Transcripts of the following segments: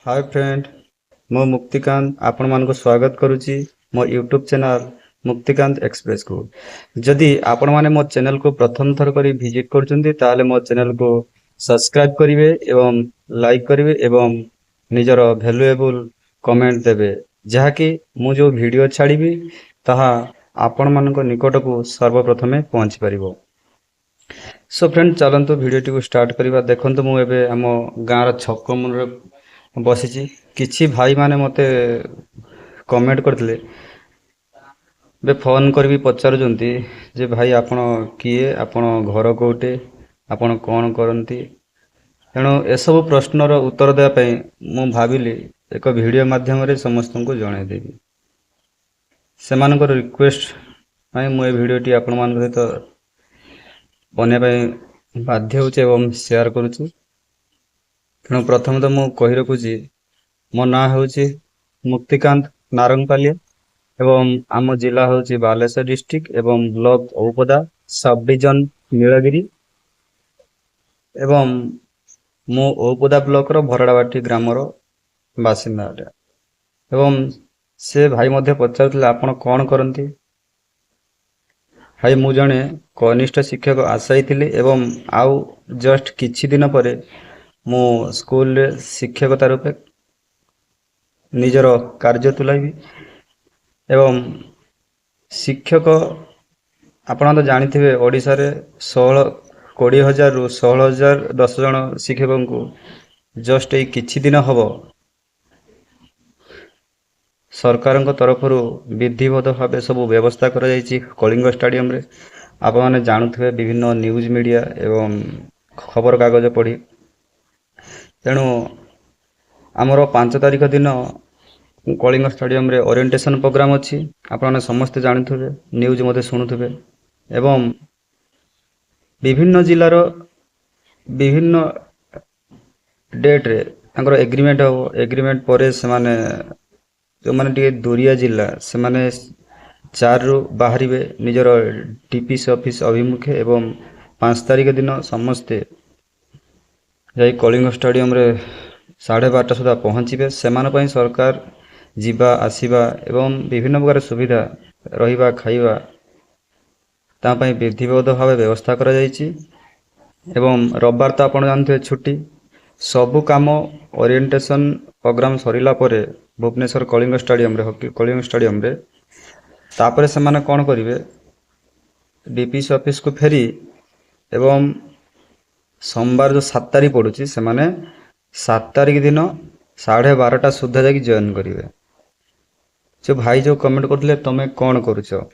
Hi friend, मो मुक्तिकांत आपण मानको स्वागत करुच्ची मो यूट्यूब चैनल मुक्तिकांत एक्सप्रेस को। जदि आपण माने मो चैनल को प्रथम थर करी विजिट करचुंती ताले मो चैनल को सब्सक्राइब करिवे एवं लाइक करिवे एवं निजर वैल्यूएबल कमेंट देबे जहाँकि मु जो वीडियो छाड़िबी ताहा आपण मानको निकट को सर्वप्रथमे पहुंची परिबो। सो फ्रेंड चलंतु वीडियो टी को स्टार्ट करिबा। देखंतु मु एबे हम गाँर छक मुरे बसिची। किछि भाई माने मते कमेंट करथिले बे फोन करबी पचारुचंती जे भाई आपण किए, आपण घर कोटे, आपण कोन करंती। तेणु एसबु प्रश्नर उत्तर देवा पई मु भाबिली एक वीडियो माध्यम रे समस्त को जणाई देबी। सेमानकर रिक्वेस्ट पई मु ए वीडियो टी आपण मान सहित बने पई बाध्य होचे एवं शेयर करूची। तेणु प्रथम तो मु कहि रखुची मो ना होची मुक्तिकांत नारंगपालिया एवं आम जिला होची बालेश्वर डिस्ट्रिक्ट एवं block Aupada sub division Nilgiri एवं मो औपदा ब्लॉक रो भरड़ाबाटी ग्राम रो बासिंदा अटे। एवं से भाई मध्य पचारुथिले आपण कोन करंती। भाई मु जणे कनिष्ठ शिक्षक आशायी थिले एवं आउ जस्ट किछि दिन परे मो स्कूल रे शिक्षकता रूपे निजर कार्य तुलाइबी। एवं शिक्षक आपण तो जानिथिबे ओडिसा रे 20,000 रु 16,000 10 जन शिक्षकों को जस्ट ए किछि दिन हबो सरकार तरफ विधिवत भाव सब व्यवस्था करा जायछि कलिंग स्टेडियम रे। आप माने जानुथिबे विभिन्न न्यूज मीडिया एवं खबर कागज पढ़ी। तेणु आमर 5 तारिख दिन कलिंग स्टेडियम रे ओरिएंटेशन प्रोग्राम अछि। आप माने समस्त जानुथिबे, न्यूज मते सुनुथिबे एवं विभिन्न जिल्लार विभिन्न डेट रे तांकर एग्रीमेंट हो। एग्रीमेंट परे से माने जो माने टिके दूरिया जिला से माने 4 रु बाहरिबे निजर टीपीसी ऑफिस अभिमुखे एवं 5 तारिख दिन समस्ते जाई कलिंग स्टेडियम रे 12:30 सुधा पहुँचे। से सरकार जीवा आसीबा एवं विभिन्न प्रकार सुविधा रहिबा खाइबा तापई विधिवत भाव व्यवस्था करा जायछि। एवं रविवार तो आपण जानते छुट्टी। सबु काम ओरिएंटेशन प्रोग्राम सरिला परे भुवनेश्वर कलिंग स्टेडियम रे हॉकी कलिंग स्टेडियम रे तापरे से माने कोन करिवे डीपीसी ऑफिस को फेरी एवं सोमवार जो 7 तारिख पड़ुची से माने 7 तारिख दिन 12:30 सुधा जाके जॉइन करिवे। जो भाई जो कमेंट करथिले तमे कोन करूछो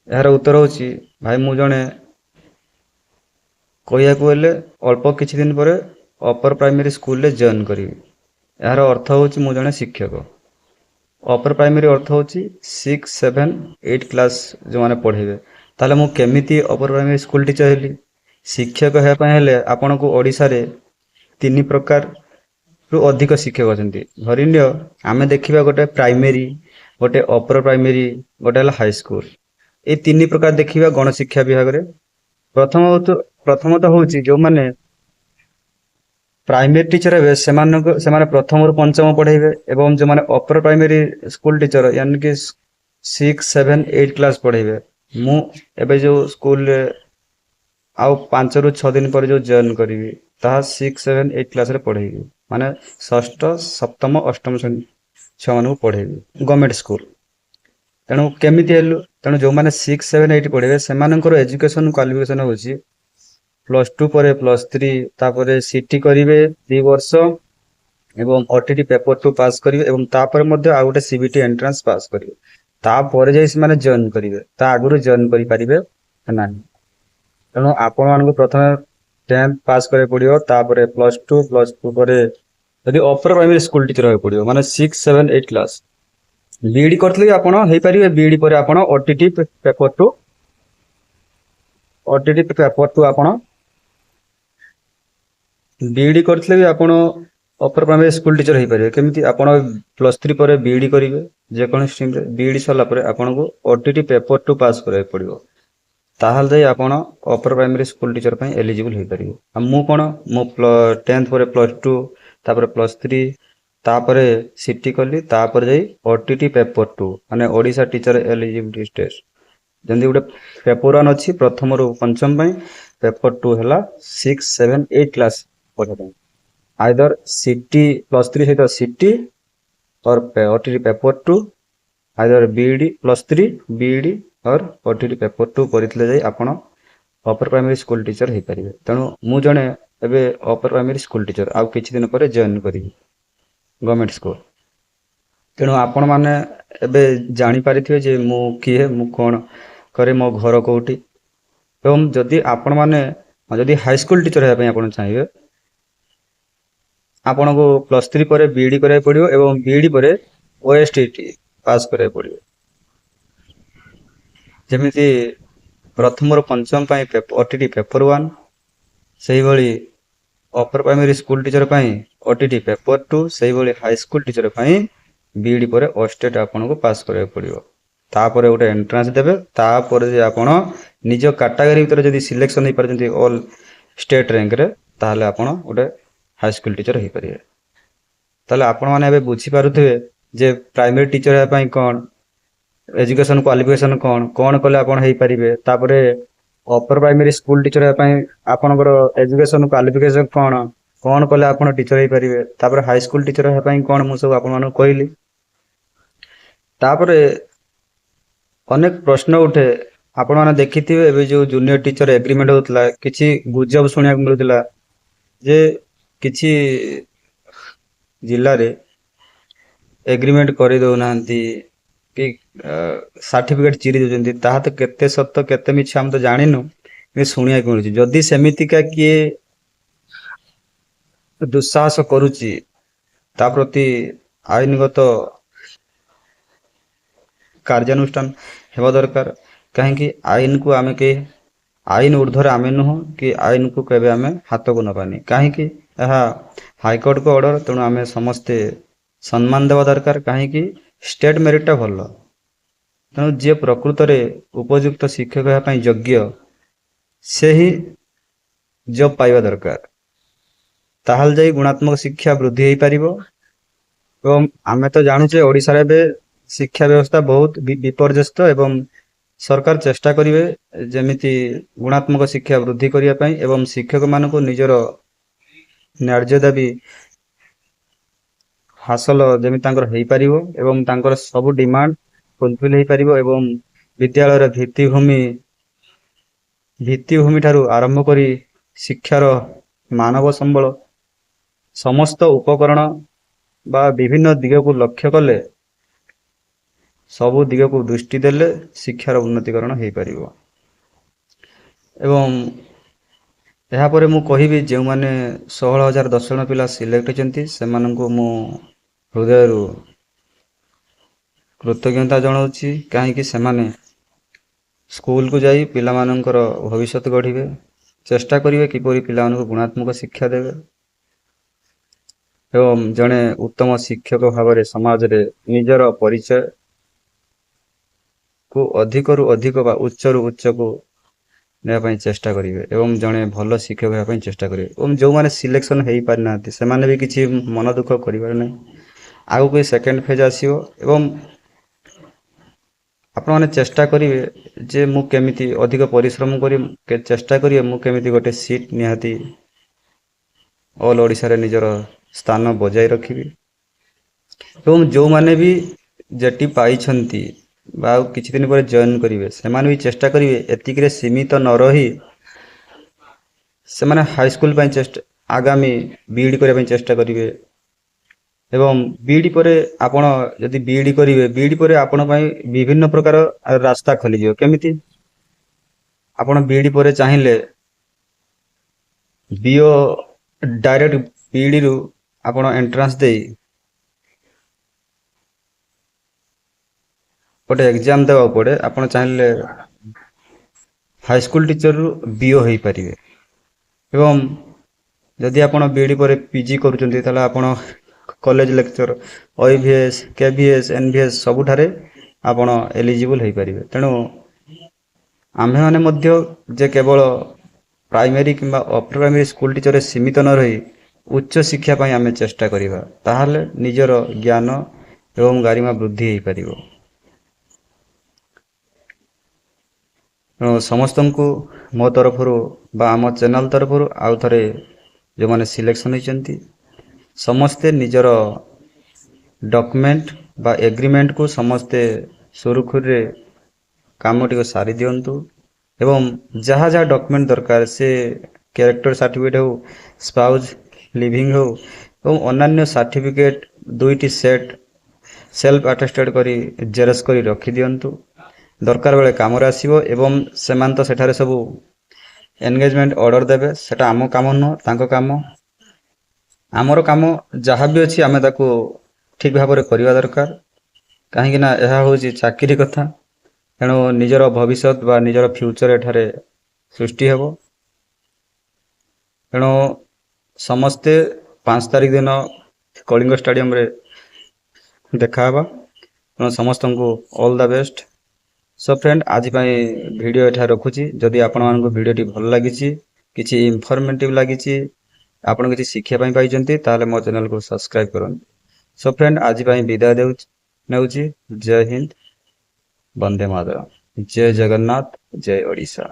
यार उत्तर होची भाई मु जणे कहिया को हेले अल्प किछि दिन परे अपर प्राइमरी स्कूल ले जॉइन करिवे। यार अर्थ होची मु जणे शिक्षक। अपर प्राइमरी अर्थ होची 6, 7, 8 क्लास जो माने पढ़ेबे। ताले मु केमिति अपर प्राइमरी स्कूल टीचर हेली। शिक्षक हे पय हेले आपण को ओडिसा रे 3 प्रकार रु अधिक शिक्षक अछंती। धरिनियो आमे देखिबा गोटे प्राइमरी, गोटे अपर प्राइमरी, गोटे हला हाई स्कूल। ए 3 प्रकार देखिबा गण शिक्षा विभाग रे। प्रथमतः होची जो माने प्राइमरी टीचर हे से प्रथम रु पंचम पढ़ेबे एवं जो माने अपर प्राइमरी स्कूल टीचर यानी कि 6, 7, 8 क्लास पढ़ेबे। मु एबे जो स्कूल रे आउ 5 रु 6 दिन पर जो जॉइन करिवि ता 6, 7, 8 क्लास रे पढ़ेबी माने षष्ठ, सप्तम, अष्टम श्रेणी छुआ मानू पढ़ेबी गवर्नमेंट स्कूल। तेणु केमिति हेलु तेणु जो माने 6, 7, 8 पढ़ेबे सेमानकर एजुकेशन क्वालिफिकेशन होची +2 पर +3 तापरे सीटी करिवे 2 वर्ष एवं ओटीटी पेपर 2 पास करिवे एवं तापर मध्ये आ गोटे सीबीटी एंट्रेंस पास करिवे। तापर जाई से माने जॉइन करिवे। ता आगुरु जॉइन करि परिबे नाही। तेणु आपण मानक प्रथम 10th पास करे पड़ियो तापरे +2 परे यदि अपर प्राइमरी स्कूल टीचर होय पड़ियो माने 6, 7, 8 क्लास बीडी करथले आपण हेई परिबे। बीडी परे आपण ओटीटी पेपर 2 आपण बीडी करथले भी आपण अपर प्राइमरी स्कूल टीचर हेई परिबे। केमिति आपण +3 परे बीडी करिवे जे कोन स्ट्रीम रे बीडी सरला परे आपण को ओटीटी पेपर 2 पास करे पड़ियो। ताहाल जाई आपण अपर प्राइमरी स्कूल टीचर पई एलिजिबल हेई परिबे। मु कोन मु 10th परे +2 तापरे +3 ତାପରେ ସିଟି କଲି, ତାପରେ ଯାଇ OTT ପେପର 2 ମାନେ ଓଡ଼ିଶା ଟିଚର ଏଲିଜିବିଲିଟି ଟେଷ୍ଟ। ଯେମିତି ଗୋଟେ ପେପର 1 ଅଛି ପ୍ରଥମରୁ ପଞ୍ଚମ ପାଇଁ, ପେପର 2 ହେଲା 6, 7, 8 କ୍ଲାସ୍ ପଢ଼ିବା ପାଇଁ। ଆଇଦର ସିଟି +3 ସହିତ ସିଟି और OTT paper 2, either B.Ed +3 B.Ed और OTT पेपर 2 କରିଥିଲେ ଯାଇ ଆପଣ ଅପର ପ୍ରାଇମେରୀ ସ୍କୁଲ ଟିଚର ହେଇପାରିବେ। ତେଣୁ ମୁଁ ଜଣେ ଏବେ ଅପର ପ୍ରାଇମେରୀ ସ୍କୁଲ ଟିଚର, ଆଉ କିଛି ଦିନ ପରେ ଜଏନ୍ କରିବି ଗଭର୍ଣ୍ଣମେଣ୍ଟ ସ୍କୁଲ। ତେଣୁ ଆପଣମାନେ ଏବେ ଜାଣିପାରିଥିବେ ଯେ ମୁଁ କିଏ, ମୁଁ କ'ଣ କରେ, ମୋ ଘର କେଉଁଠି। ଏବଂ ଯଦି ଆପଣମାନେ ଯଦି ହାଇସ୍କୁଲ ଟିଚର ହେବା ପାଇଁ ଆପଣ ଚାହିଁବେ, ଆପଣଙ୍କୁ +3 ପରେ ବିଇଡି କରିବାକୁ ପଡ଼ିବ ଏବଂ ବିଇଡି ପରେ OSTT ପାସ୍ କରିବାକୁ ପଡ଼ିବ। ଯେମିତି ପ୍ରଥମରୁ ପଞ୍ଚମ ପାଇଁ OTT ପେପର 1, ସେହିଭଳି ଅପର ପ୍ରାଇମେରୀ ସ୍କୁଲ ଟିଚର ପାଇଁ OTT ପେପର 2, ସେହିଭଳି ହାଇସ୍କୁଲ ଟିଚର ପାଇଁ ବିଇଡି ପରେ OSTT ଆପଣଙ୍କୁ ପାସ୍ କରିବାକୁ ପଡ଼ିବ। ତାପରେ ଗୋଟେ ଏଣ୍ଟ୍ରାନ୍ସ ଦେବେ, ତାପରେ ଯେ ଆପଣ ନିଜ କାଟାଗୋରୀ ଭିତରେ ଯଦି ସିଲେକ୍ସନ ହେଇପାରୁଛନ୍ତି ଅଲ୍ ଷ୍ଟେଟ୍ ର୍ୟାଙ୍କରେ, ତାହେଲେ ଆପଣ ଗୋଟେ ହାଇସ୍କୁଲ ଟିଚର ହେଇପାରିବେ। ତାହେଲେ ଆପଣମାନେ ଏବେ ବୁଝିପାରୁଥିବେ ଯେ ପ୍ରାଇମେରୀ ଟିଚର ହେବା ପାଇଁ କ'ଣ ଏଜୁକେସନ କ୍ୱାଲିଫିକେସନ କ'ଣ କଲେ ଆପଣ ହେଇପାରିବେ। ତାପରେ ଅପର ପ୍ରାଇମେରୀ ସ୍କୁଲ ଟିଚର ହେବା ପାଇଁ ଆପଣଙ୍କର ଏଜୁକେସନ କ୍ୱାଲିଫିକେସନ କ'ଣ କଲେ ଆପଣ ଟିଚର ହେଇପାରିବେ। ତାପରେ ହାଇସ୍କୁଲ ଟିଚର ହେବା ପାଇଁ କ'ଣ ମୁଁ ସବୁ ଆପଣମାନଙ୍କୁ କହିଲି। ତାପରେ ଅନେକ ପ୍ରଶ୍ନ ଉଠେ, ଆପଣମାନେ ଦେଖିଥିବେ ଏବେ ଯେଉଁ ଜୁନିୟର ଟିଚର ଏଗ୍ରିମେଣ୍ଟ ହେଉଥିଲା, କିଛି ଗୁଜବ ଶୁଣିବାକୁ ମିଳୁଥିଲା ଯେ କିଛି ଜିଲ୍ଲାରେ ଏଗ୍ରିମେଣ୍ଟ କରିଦେଉନାହାନ୍ତି କି ସାର୍ଟିଫିକେଟ ଚିରି ଦେଉଛନ୍ତି। ତାହା ତ କେତେ ସତ କେତେ ମିଛ ଆମେ ତ ଜାଣିନୁ, କିନ୍ତୁ ଶୁଣିବାକୁ ମିଳୁଛି। ଯଦି ସେମିତିକା କିଏ ଦୁଃସାହସ କରୁଛି, ତା ପ୍ରତି ଆଇନଗତ କାର୍ଯ୍ୟାନୁଷ୍ଠାନ ହେବା ଦରକାର। କାହିଁକି ଆଇନକୁ ଆମେ କେହି ଆଇନ ଉର୍ଦ୍ଧ୍ୱରେ ଆମେ ନୁହଁ କି ଆଇନକୁ କେବେ ଆମେ ହାତକୁ ନେବାନି। କାହିଁକି ଏହା ହାଇକୋର୍ଟଙ୍କ ଅର୍ଡ଼ର, ତେଣୁ ଆମେ ସମସ୍ତେ ସମ୍ମାନ ଦେବା ଦରକାର। କାହିଁକି ଷ୍ଟେଟ୍ ମେରିଟଟା ଭଲ, ତେଣୁ ଯିଏ ପ୍ରକୃତରେ ଉପଯୁକ୍ତ ଶିକ୍ଷକ ହେବା ପାଇଁ ଯୋଗ୍ୟ, ସେ ହିଁ ଜବ୍ ପାଇବା ଦରକାର। ତାହେଲେ ଯାଇ ଗୁଣାତ୍ମକ ଶିକ୍ଷା ବୃଦ୍ଧି ହେଇପାରିବ। ଏବଂ ଆମେ ତ ଜାଣୁଛେ ଓଡ଼ିଶାରେ ଏବେ ଶିକ୍ଷା ବ୍ୟବସ୍ଥା ବହୁତ ବିପର୍ଯ୍ୟସ୍ତ ଏବଂ ସରକାର ଚେଷ୍ଟା କରିବେ ଯେମିତି ଗୁଣାତ୍ମକ ଶିକ୍ଷା ବୃଦ୍ଧି କରିବା ପାଇଁ ଏବଂ ଶିକ୍ଷକମାନଙ୍କୁ ନିଜର ନ୍ୟାର୍ଯ୍ୟ ଦାବି ହାସଲ ଯେମିତି ତାଙ୍କର ହେଇପାରିବ ଏବଂ ତାଙ୍କର ସବୁ ଡିମାଣ୍ଡ ଫୁଲଫିଲ୍ ହେଇପାରିବ। ଏବଂ ବିଦ୍ୟାଳୟର ଭିତ୍ତିଭୂମି ଠାରୁ ଆରମ୍ଭ କରି ଶିକ୍ଷାର ମାନବ ସମ୍ବଳ ସମସ୍ତ ଉପକରଣ ବା ବିଭିନ୍ନ ଦିଗକୁ ଲକ୍ଷ୍ୟ କଲେ, ସବୁ ଦିଗକୁ ଦୃଷ୍ଟି ଦେଲେ ଶିକ୍ଷାର ଉନ୍ନତିକରଣ ହେଇପାରିବ। ଏବଂ ଏହାପରେ ମୁଁ କହିବି, ଯେଉଁମାନେ 16,010 ଜଣ ପିଲା ସିଲେକ୍ଟ ହୋଇଛନ୍ତି ସେମାନଙ୍କୁ ମୁଁ ହୃଦୟରୁ କୃତଜ୍ଞତା ଜଣାଉଛି। କାହିଁକି ସେମାନେ ସ୍କୁଲକୁ ଯାଇ ପିଲାମାନଙ୍କର ଭବିଷ୍ୟତ ଗଢ଼ିବେ, ଚେଷ୍ଟା କରିବେ କିପରି ପିଲାମାନଙ୍କୁ ଗୁଣାତ୍ମକ ଶିକ୍ଷା ଦେବେ ଏବଂ ଜଣେ ଉତ୍ତମ ଶିକ୍ଷକ ଭାବରେ ସମାଜରେ ନିଜର ପରିଚୟକୁ ଅଧିକରୁ ଅଧିକ ବା ଉଚ୍ଚରୁ ଉଚ୍ଚକୁ ନେବା ପାଇଁ ଚେଷ୍ଟା କରିବେ ଏବଂ ଜଣେ ଭଲ ଶିକ୍ଷକ ହେବା ପାଇଁ ଚେଷ୍ଟା କରିବେ। ଏବଂ ଯେଉଁମାନେ ସିଲେକ୍ସନ୍ ହେଇପାରିନାହାନ୍ତି ସେମାନେ ବି କିଛି ମନ ଦୁଃଖ କରିବାର ନାହିଁ। ଆଗକୁ ସେକେଣ୍ଡ ଫେଜ୍ ଆସିବ ଏବଂ ଆପଣମାନେ ଚେଷ୍ଟା କରିବେ ଯେ ମୁଁ କେମିତି ଅଧିକ ପରିଶ୍ରମ କରି ଚେଷ୍ଟା କରିବେ ମୁଁ କେମିତି ଗୋଟେ ସିଟ୍ ନିହାତି ଅଲ୍ ଓଡ଼ିଶାରେ ନିଜର ସ୍ଥାନ ବଜାୟ ରଖିବି। ଏବଂ ଯେଉଁମାନେ ବି ଯେଟି ପାଇଛନ୍ତି ବା ଆଉ କିଛି ଦିନ ପରେ ଜଏନ୍ କରିବେ, ସେମାନେ ବି ଚେଷ୍ଟା କରିବେ ଏତିକିରେ ସୀମିତ ନ ରହି ସେମାନେ ହାଇସ୍କୁଲ ପାଇଁ ଆଗାମୀ ବିଇଡ଼ି କରିବା ପାଇଁ ଚେଷ୍ଟା କରିବେ। ଏବଂ ବିଇଡ଼ି ପରେ ଆପଣ ଯଦି ବିଇଡ଼ି କରିବେ, ବିଇଡ଼ି ପରେ ଆପଣ ପାଇଁ ବିଭିନ୍ନ ପ୍ରକାର ରାସ୍ତା ଖୋଲିଯିବ। କେମିତି ଆପଣ ବିଇଡ଼ି ପରେ ଚାହିଁଲେ ବିଓ ଡାଇରେକ୍ଟ ବିଇଡ଼ିରୁ ଆପଣ ଏଣ୍ଟ୍ରାନ୍ସ ଦେଇ ଗୋଟେ ଏକ୍ଜାମ ଦେବାକୁ ପଡ଼େ। ଆପଣ ଚାହିଁଲେ ହାଇସ୍କୁଲ ଟିଚରରୁ ବିଓ ହେଇପାରିବେ। ଏବଂ ଯଦି ଆପଣ ବିଇଡ଼ି ପରେ ପିଜି କରୁଛନ୍ତି, ତାହେଲେ ଆପଣ college lecturer OEVS, KVS, NVS ସବୁଠାରେ ଆପଣ ଏଲିଜିବୁଲ୍ ହେଇପାରିବେ। ତେଣୁ ଆମ୍ଭେମାନେ ମଧ୍ୟ ଯେ କେବଳ ପ୍ରାଇମେରୀ କିମ୍ବା ଅପର ପ୍ରାଇମେରୀ ସ୍କୁଲ ଟିଚରରେ ସୀମିତ ନ ରହି ଉଚ୍ଚ ଶିକ୍ଷା ପାଇଁ ଆମେ ଚେଷ୍ଟା କରିବା, ତାହେଲେ ନିଜର ଜ୍ଞାନ ଏବଂ ଗାରିମା ବୃଦ୍ଧି ହୋଇପାରିବ। ତେଣୁ ସମସ୍ତଙ୍କୁ ମୋ ତରଫରୁ ବା ଆମ ଚ୍ୟାନେଲ ତରଫରୁ ଆଉ ଥରେ ଯେଉଁମାନେ ସିଲେକ୍ସନ୍ ହୋଇଛନ୍ତି ସମସ୍ତେ ନିଜର ଡକ୍ୟୁମେଣ୍ଟ ବା ଏଗ୍ରିମେଣ୍ଟକୁ ସମସ୍ତେ ସୁରୁଖୁରୁରେ କାମଟିକୁ ସାରି ଦିଅନ୍ତୁ ଏବଂ ଯାହା ଯାହା ଡକ୍ୟୁମେଣ୍ଟ ଦରକାର, ସେ କ୍ୟାରେକ୍ଟର ସାର୍ଟିଫିକେଟ୍ ହେଉ, ସ୍ପାଉଜ୍ ଲିଭିଂ ହେଉ ଏବଂ ଅନ୍ୟାନ୍ୟ ସାର୍ଟିଫିକେଟ୍ 2ଟି ସେଟ୍ ସେଲ୍ଫ ଆଟେଷ୍ଟେଡ୍ କରି ଜେରକ୍ସ କରି ରଖିଦିଅନ୍ତୁ। ଦରକାର ବେଳେ କାମରେ ଆସିବ ଏବଂ ସେମାନେ ତ ସେଠାରେ ସବୁ ଏନଗେଜମେଣ୍ଟ ଅର୍ଡ଼ର ଦେବେ, ସେଟା ଆମ କାମ ନୁହଁ, ତାଙ୍କ କାମ। ଆମର କାମ ଯାହା ବି ଅଛି ଆମେ ତାକୁ ଠିକ୍ ଭାବରେ କରିବା ଦରକାର, କାହିଁକି ନା ଏହା ହେଉଛି ଚାକିରି କଥା। ତେଣୁ ନିଜର ଭବିଷ୍ୟତ ବା ନିଜର ଫ୍ୟୁଚର ଏଠାରେ ସୃଷ୍ଟି ହେବ। ତେଣୁ ସମସ୍ତେ 5 ତାରିଖ ଦିନ କଳିଙ୍ଗ ଷ୍ଟାଡିୟମରେ ଦେଖାହେବା। ତେଣୁ ସମସ୍ତଙ୍କୁ all the best. So friend, ଆଜି ପାଇଁ ଭିଡ଼ିଓ ଏଠାରେ ରଖୁଛି। ଯଦି ଆପଣମାନଙ୍କୁ ଭିଡ଼ିଓଟି ଭଲ ଲାଗିଛି, କିଛି ଇନଫର୍ମେଟିଭ ଲାଗିଛି, ଆପଣ କିଛି ଶିଖିବା ପାଇଁ ପାଇଛନ୍ତି, ତାହେଲେ ମୋ ଚ୍ୟାନେଲକୁ ସବସ୍କ୍ରାଇବ କରନ୍ତୁ। ସୋ ଫ୍ରେଣ୍ଡ, ଆଜି ପାଇଁ ବିଦାୟ ନେଉଛି। ଜୟ ହିନ୍ଦ, ବନ୍ଦେ ମାତରମ୍, ଜୟ ଜଗନ୍ନାଥ, ଜୟ ଓଡ଼ିଶା।